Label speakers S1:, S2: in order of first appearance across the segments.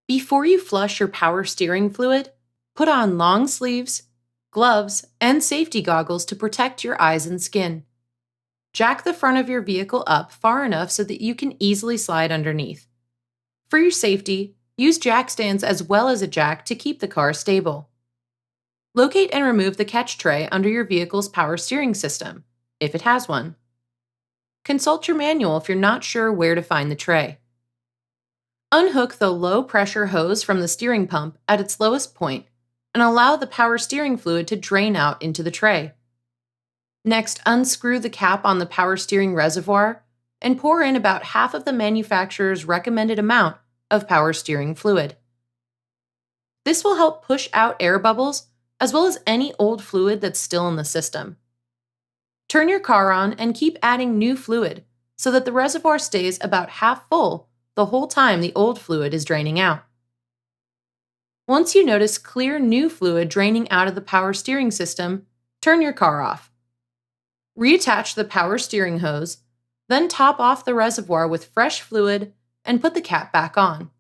S1: Before you flush your power steering fluid, put on long sleeves, gloves, and safety goggles to protect your eyes and skin. Jack the front of your vehicle up far enough so that you can easily slide underneath. For your safety, use jack stands as well as a jack to keep the car stable. Locate and remove the catch tray under your vehicle's power steering system, if it has one. Consult your manual if you're not sure where to find the tray. Unhook the low-pressure hose from the steering pump at its lowest point and allow the power steering fluid to drain out into the tray. Next, unscrew the cap on the power steering reservoir and pour in about half of the manufacturer's recommended amount of power steering fluid. This will help push out air bubbles as well as any old fluid that's still in the system. Turn your car on and keep adding new fluid so that the reservoir stays about half full the whole time the old fluid is draining out. Once you notice clear new fluid draining out of the power steering system, turn your car off. Reattach the power steering hose, then top off the reservoir with fresh fluid and put the cap back on.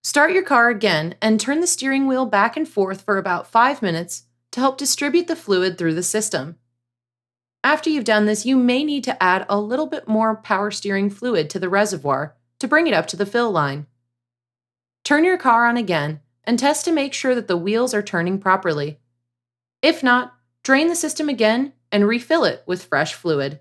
S1: Start your car again and turn the steering wheel back and forth for about 5 minutes to help distribute the fluid through the system. After you've done this, you may need to add a little bit more power steering fluid to the reservoir to bring it up to the fill line. Turn your car on again and test to make sure that the wheels are turning properly. If not, drain the system again and refill it with fresh fluid.